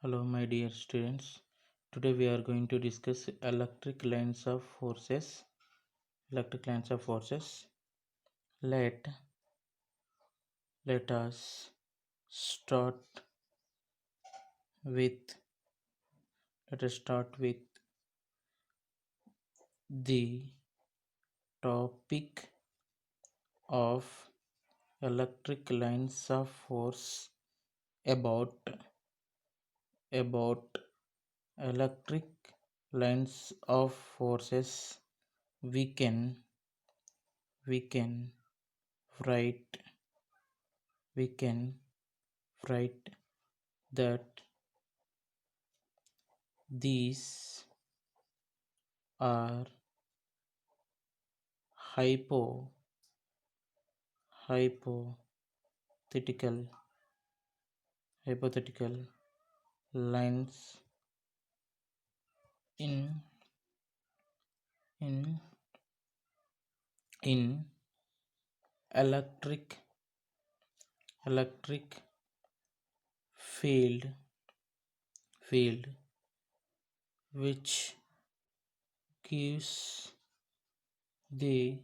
Hello, my dear students. Today we are going to discuss electric lines of forces. Electric lines of forces. Let let us start with let us start with the topic of electric lines of force about electric lines of forces. We can write we can write that these are hypo hypothetical hypothetical lines in in in electric field which gives the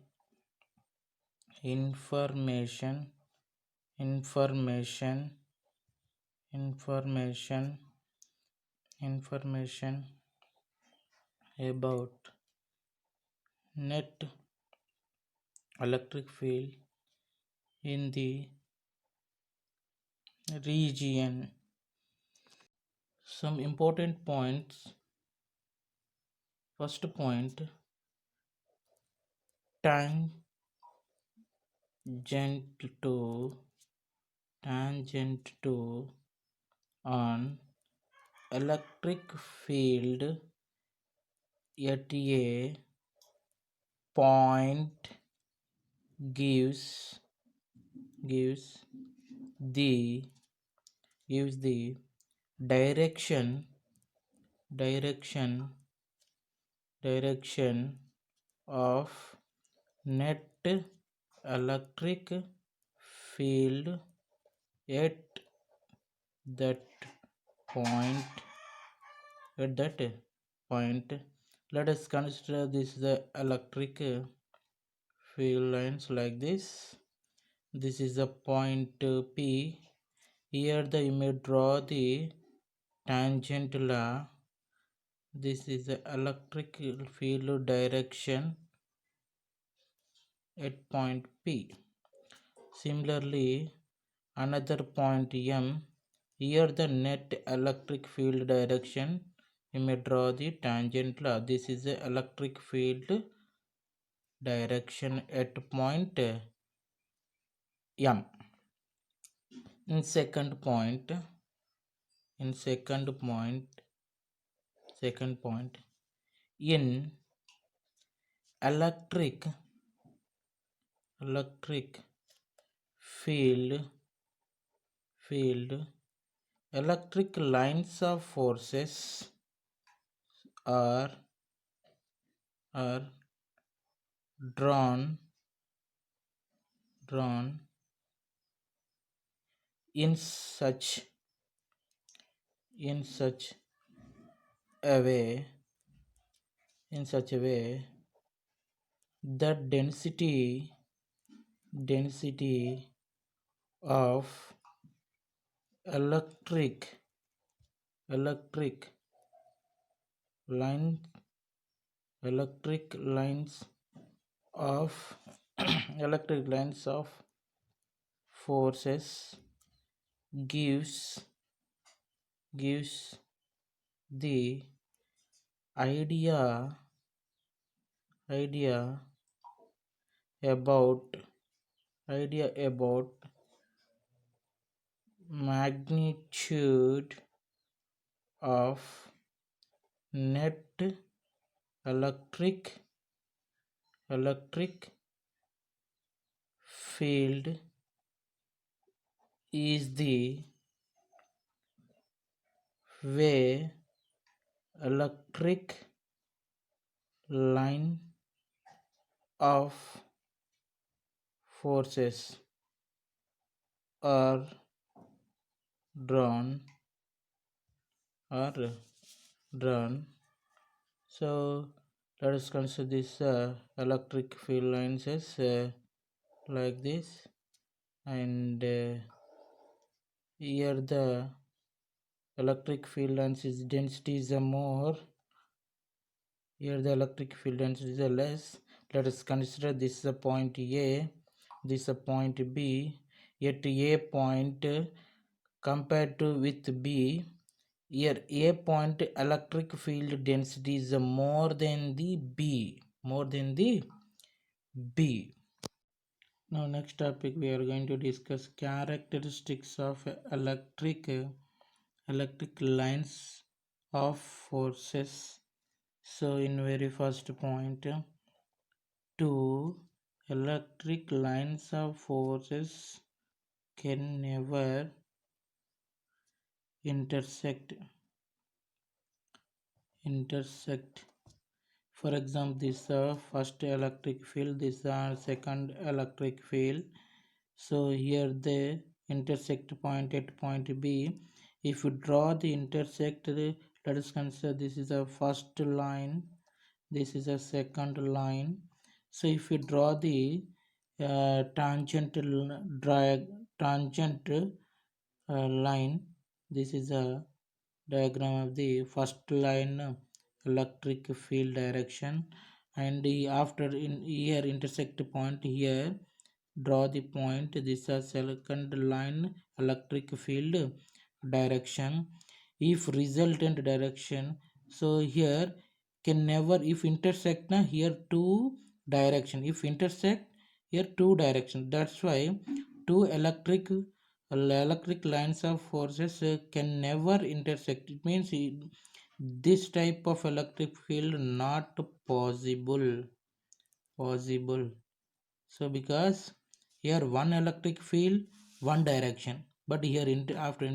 information information information information about net electric field in the region. Some important points. First point, tangent to tangent to an electric field at a point gives gives the gives the direction direction of net electric field at that point point. Let us consider this the electric field lines like this. This is the point P. Here you may draw the tangent law. This is the electric field direction at point P. Similarly, another point M. Here the net electric field direction, you may draw the tangent law. This is the electric field direction at point M. In second point, in electric field electric lines of forces are drawn in such a way that density of electric line electric lines of electric lines of forces gives the idea about magnitude of net electric field is the way electric line of forces are drawn are drawn. So let us consider this electric field lines as like this, and here the electric field lines is density is a more, here the electric field density is a less. Let us consider this is a point A, this is a point B. At A point compared to with B, here A point electric field density is more than the B, more than the B. Now next topic we are going to discuss characteristics of electric lines of forces. So in very first point, two electric lines of forces can never intersect. For example, this first electric field, this second electric field. So here the intersect point at point B. If you draw the intersect, let us consider this is a first line, this is a second line. So if you draw the tangent line, this is a diagram of the first line electric field direction, and after in here intersect point, here draw the point, this is a second line electric field direction. If resultant direction, so here can never, if intersect na, here two direction, if intersect here two direction, that's why two electric lines of forces can never intersect. It means this type of electric field not possible. So because here one electric field one direction, but here after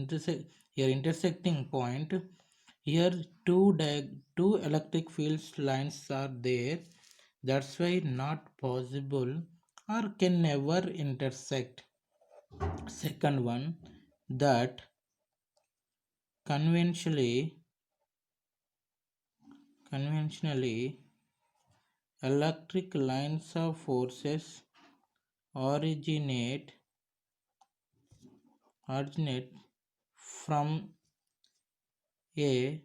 here intersecting point, here two electric fields lines are there, that's why not possible or can never intersect. Second one, that conventionally electric lines of forces originate from a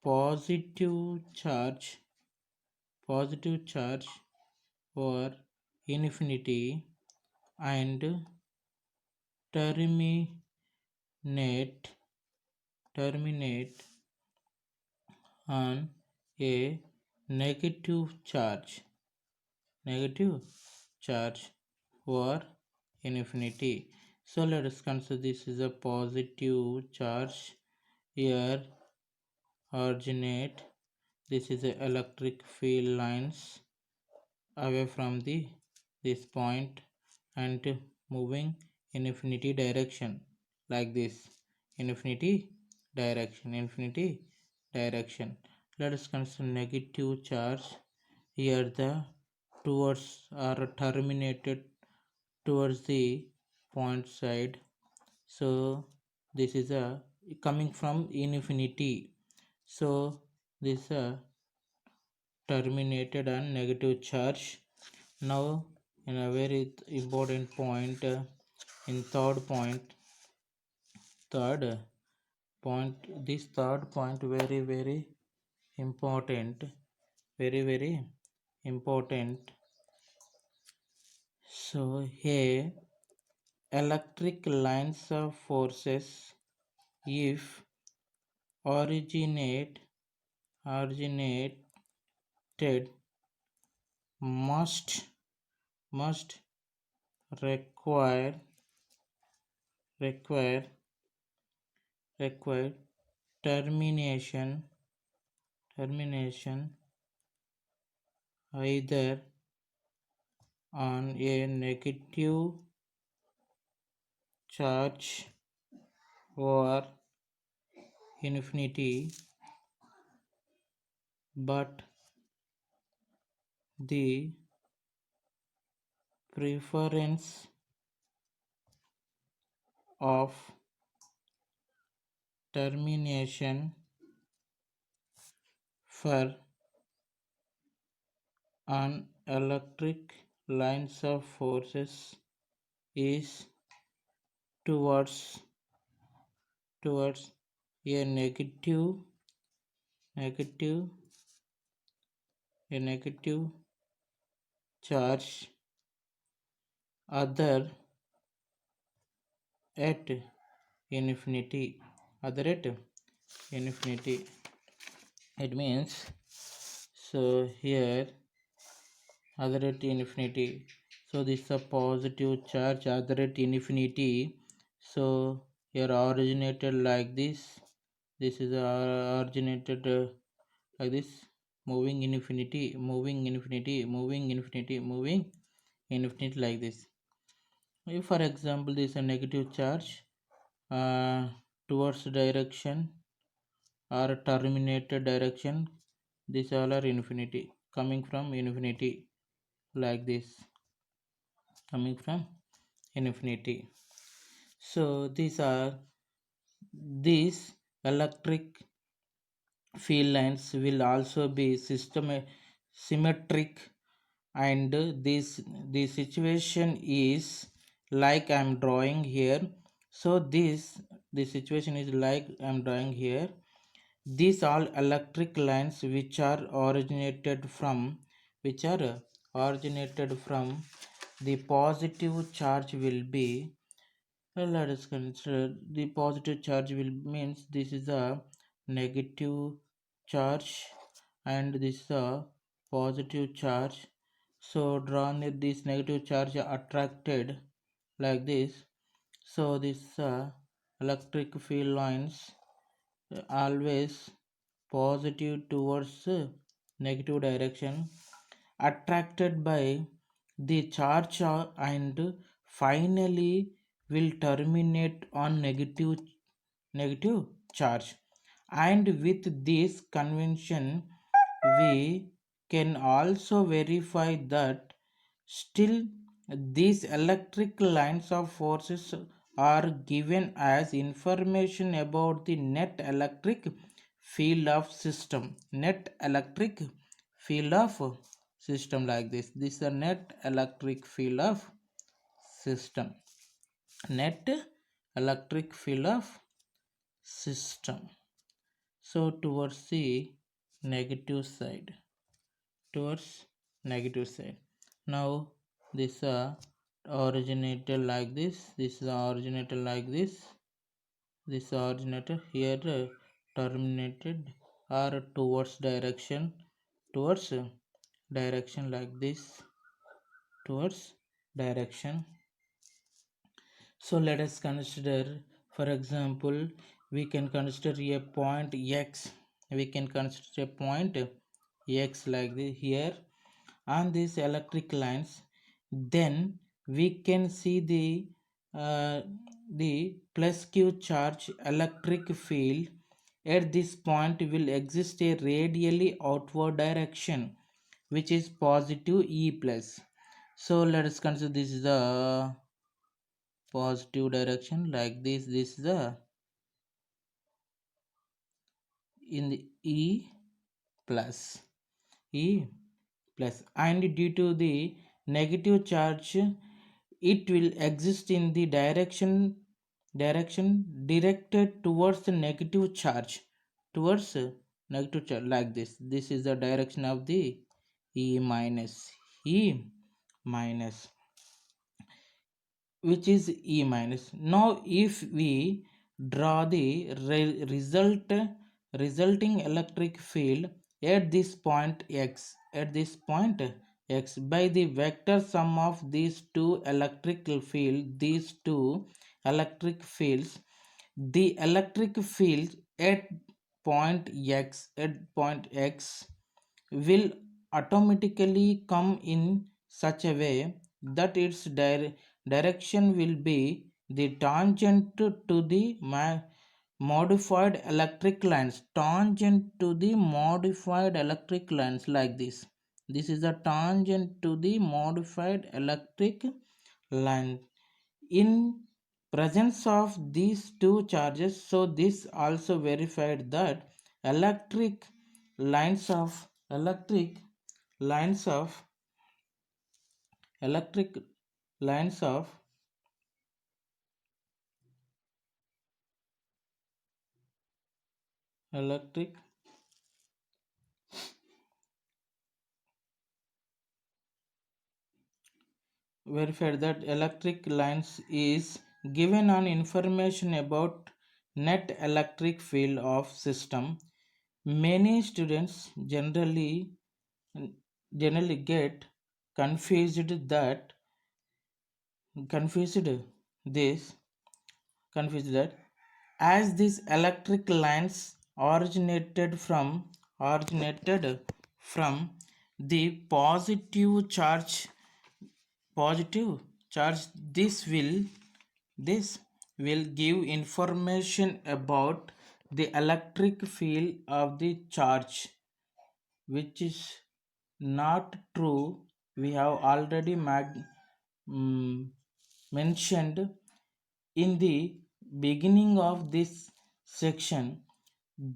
positive charge or infinity and terminate on a negative charge or infinity. So let us consider this is a positive charge. Here originate, this is a electric field lines away from this point and moving in infinity direction like this, infinity direction. Let us consider negative charge. Here the towards are terminated towards the point side, so this is a coming from infinity, so this terminated on negative charge. Now in a very important point, in third point, this third point very important, very important. So here electric lines of forces, if originated must require termination either on a negative charge or infinity, but the preference of termination for an electric lines of forces is towards towards a negative negative charge other at infinity other at infinity. It means, so here other at infinity, so this is a positive charge other at infinity. So here originated like this is originated like this, moving infinity, moving infinity, moving infinity, moving infinity like this. If for example this is a negative charge towards direction or terminated direction, these all are infinity, coming from infinity like this, coming from infinity. So these electric field lines will also be symmetric, and this situation is like I'm drawing here. So this situation is like I'm drawing here. These all electric lines which are originated from the positive charge will be, let us consider the positive charge will means this is a negative charge and this is a positive charge. So drawn with this negative charge attracted like this. So this electric field lines always positive towards negative direction, attracted by the charge and finally will terminate on negative charge. And with this convention we can also verify that still these electric lines of forces are given as information about the net electric field of system, net electric field of system like this is a net electric field of system, net electric field of system. So towards the negative side, towards negative side. Now this originated like this is originated like this originated here terminated or towards direction like this, towards direction. So let us consider, for example, we can consider a point x, we can consider a point x like this here on these electric lines. Then we can see the plus q charge electric field at this point will exist a radially outward direction which is positive E plus. So let us consider this is the positive direction like this is the in the E plus, E plus, and due to the negative charge it will exist in the direction directed towards the negative charge, towards negative charge like this is the direction of the E minus, E minus, which is E minus. Now if we draw the resulting electric field at this point x, at this point x by the vector sum of these two electrical field, these two electric fields, the electric field at point x will automatically come in such a way that its direction will be the tangent to the modified electric lines, tangent to the modified electric lines like this is the tangent to the modified electric line in presence of these two charges. So this also verified that electric lines of lines of electric lines of electric verified that electric lines is given on information about net electric field of system. Many students generally get confused that confused this confused that as these electric lines originated from the positive charge. This will give information about the electric field of the charge, which is not true. We have already mentioned in the beginning of this section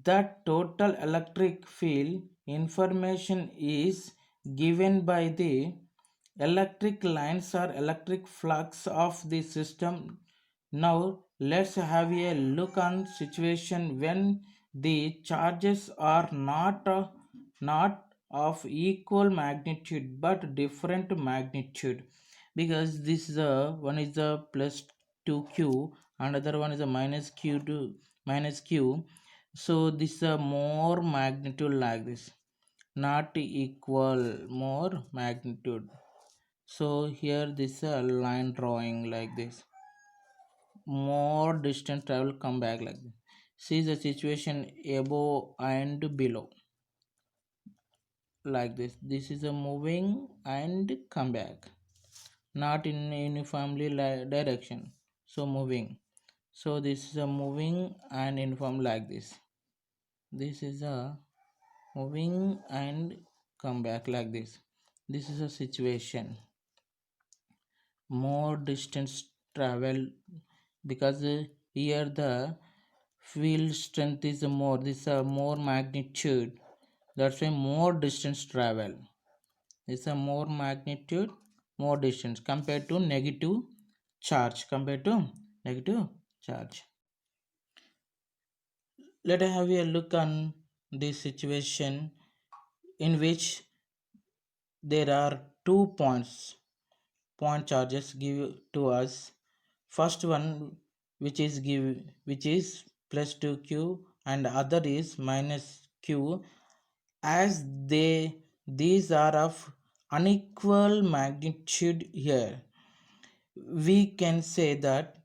that total electric field information is given by the electric lines or electric flux of the system. Now let's have a look on situation when the charges are not of equal magnitude but different magnitude, because this is a one is a plus 2q, another one is a minus q to minus q. So this is a more magnitude like this, not equal, more magnitude. So here this is a line drawing like this, more distance travel come back like this. See the situation above and below like this is a moving and come back, not in uniformly direction, so moving. So this is a moving and uniform like this is a moving and come back like this is a situation more distance travel, because here the field strength is more, this is a more magnitude, that's why more distance travel. It's a more magnitude, more distance compared to negative charge. Let us have a look on this situation in which there are 2 point charges give to us. First one which is plus 2q and other is minus q. As these are of unequal magnitude here, we can say that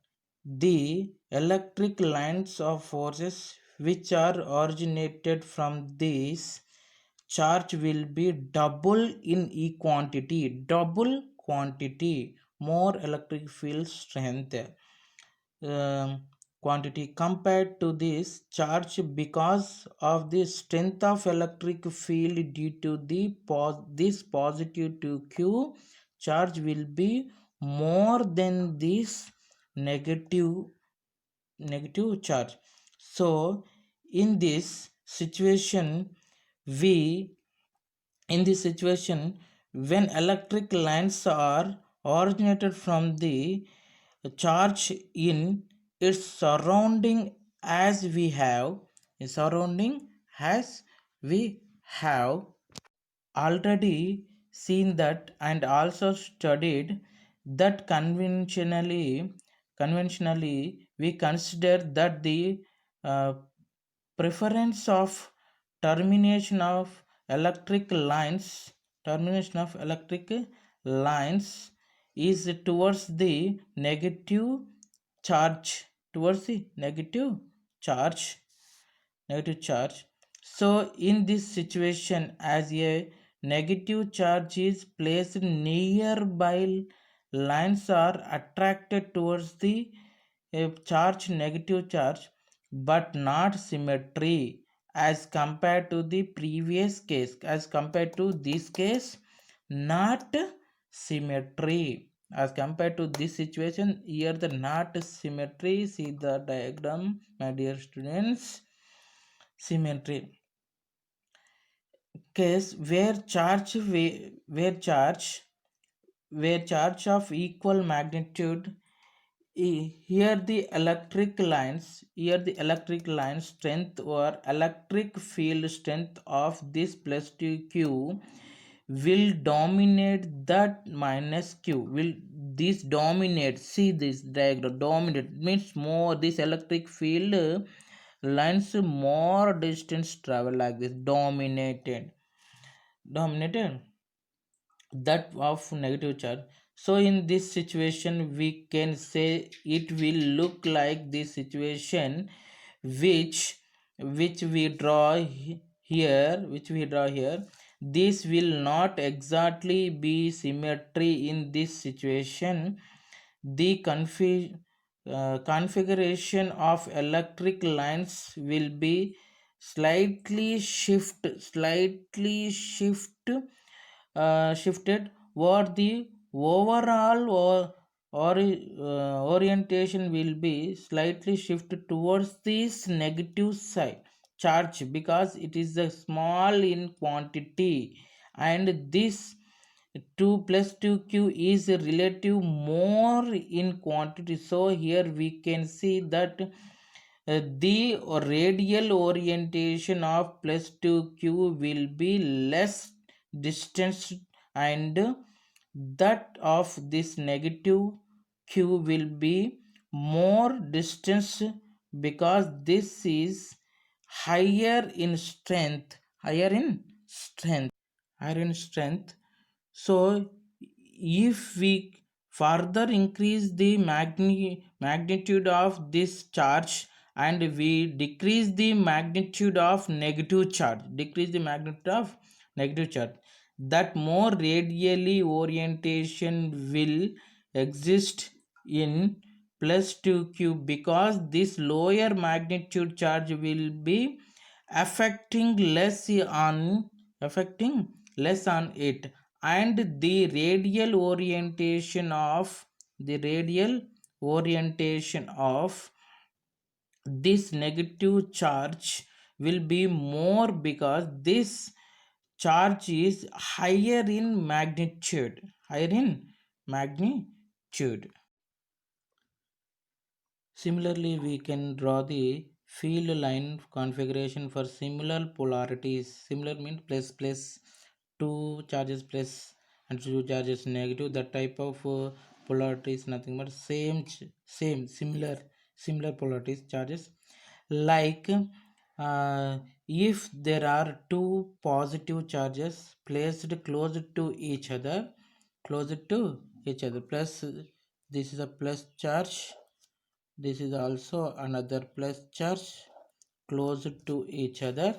the electric lines of forces which are originated from this charge will be double in double quantity, more electric field strength, um, quantity compared to this charge, because of the strength of electric field due to this positive to q charge will be more than this negative charge. So in this situation, we in this situation when electric lines are originated from the charge in its surrounding, as we have surrounding as we have already seen that and also studied that conventionally we consider that the uh, preference of termination of electric lines termination of electric lines is towards the towards the charge negative charge. So in this situation, as a negative charge is placed nearby, lines are attracted towards the charge negative charge, but not symmetry as compared to the previous case. As compared to this case, not symmetry as compared to this situation. Here the not symmetry, see the diagram my dear students, symmetry. case where charge of equal magnitude. Here the electric line strength or electric field strength of this plus 2q will dominate that minus q. Will this dominate? See this diagram, dominate means more, this electric field lines more distance travel like this, dominated that of negative charge. So in this situation we can say it will look like this situation which which we draw here. This will not exactly be symmetry. In this situation the configuration of electric lines will be shifted, what the overall orientation will be slightly shifted towards this negative side charge, because it is a small in quantity, and this 2 plus 2q is relative more in quantity. So here we can see that the radial orientation of plus 2q will be less distance, and that of this negative q will be more distance, because this is higher in strength higher in strength. So if we further increase the magnitude of this charge, and we decrease the magnitude of negative charge, that more radially orientation will exist in plus 2q, because this lower magnitude charge will be affecting less on it, and the radial orientation of this negative charge will be more, because this charge is higher in magnitude. Similarly, we can draw the field line configuration for similar polarities. Similar means plus, two charges plus and two charges negative. That type of polarity is nothing but similar polarities charges. Like if there are two positive charges placed closer to each other, plus this is a plus charge, this is also another plus charge close to each other,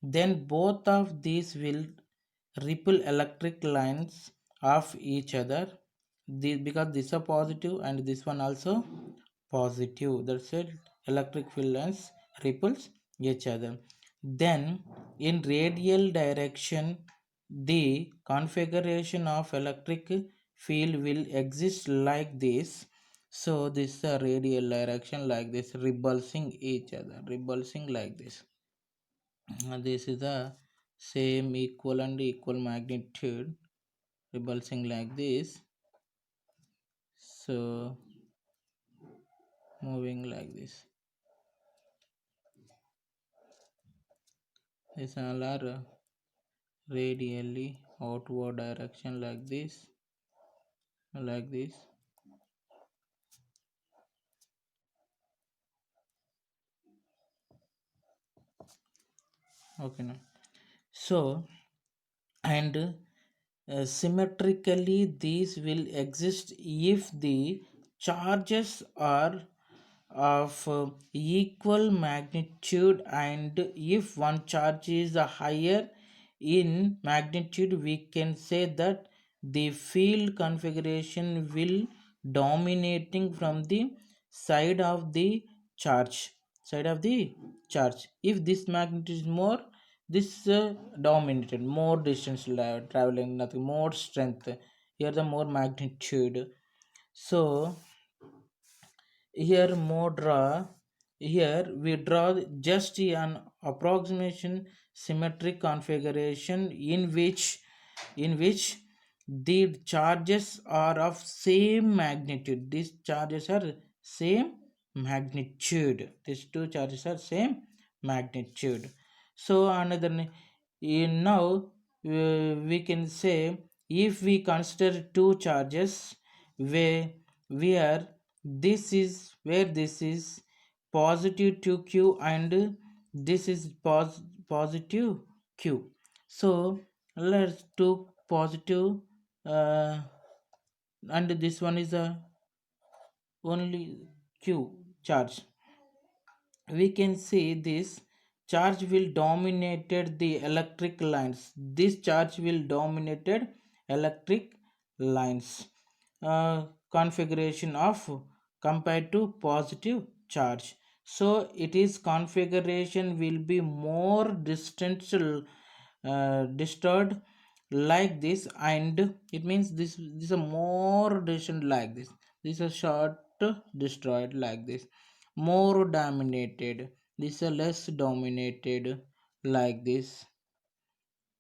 then both of these will repel electric lines of each other. Because this is positive and this one also positive, that's it, electric field lines repels each other. Then in radial direction the configuration of electric field will exist like this. So this is a radial direction like this, repulsing like this. And this is the same equal magnitude repulsing like this. So moving like this. These all are radially outward direction like this. Okay, now so, and symmetrically these will exist if the charges are of equal magnitude, and if one charge is higher in magnitude, we can say that the field configuration will dominating from the side of the charge. If this magnitude is more, this dominated more distance traveling, nothing more strength, here the more magnitude. So here we draw just an approximation symmetric configuration in which the charges are of same magnitude. These charges are same magnitude. These two charges are same magnitude. So another now we can say, if we consider two charges where this is positive 2q and this is positive q. So let's do positive, uh, and this one is a only q charge. We can see this charge will dominated the electric lines. This charge will dominated electric lines configuration of compared to positive charge. So it is configuration will be more distant, disturbed like this, and it means this is a more distant like this is a short destroyed like this, more dominated, this is less dominated like this.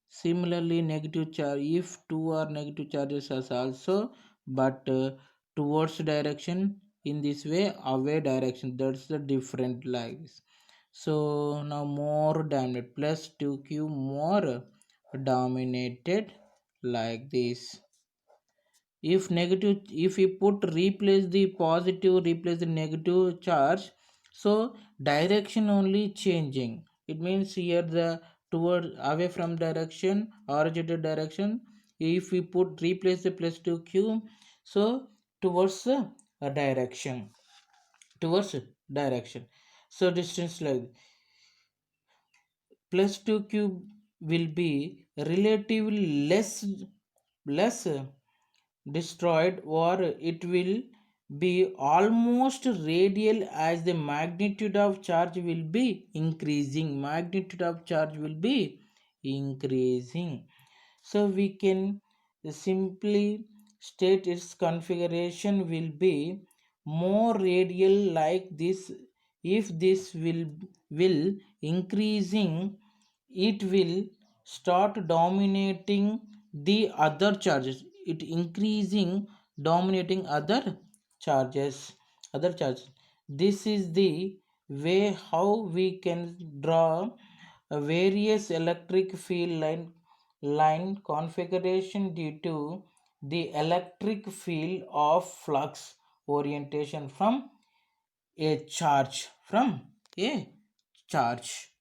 Similarly, negative charge, if two are negative charges as also, but towards direction in this way, away direction, that's the different like this. So now more dominated, plus 2q more dominated like this. If negative, if we put replace the positive, replace the negative charge, so direction only changing. It means here the toward away from direction, originated direction, if we put replace the plus 2q, so towards a direction, towards direction. So distance like plus 2q will be relatively less destroyed, or it will be almost radial, as the magnitude of charge will be increasing. Magnitude of charge will be increasing. So we can simply state its configuration will be more radial like this. If this will increasing, it will start dominating the other charges. It increasing, dominating other charges. This is the way how we can draw a various electric field line configuration due to the electric field of flux orientation from a charge.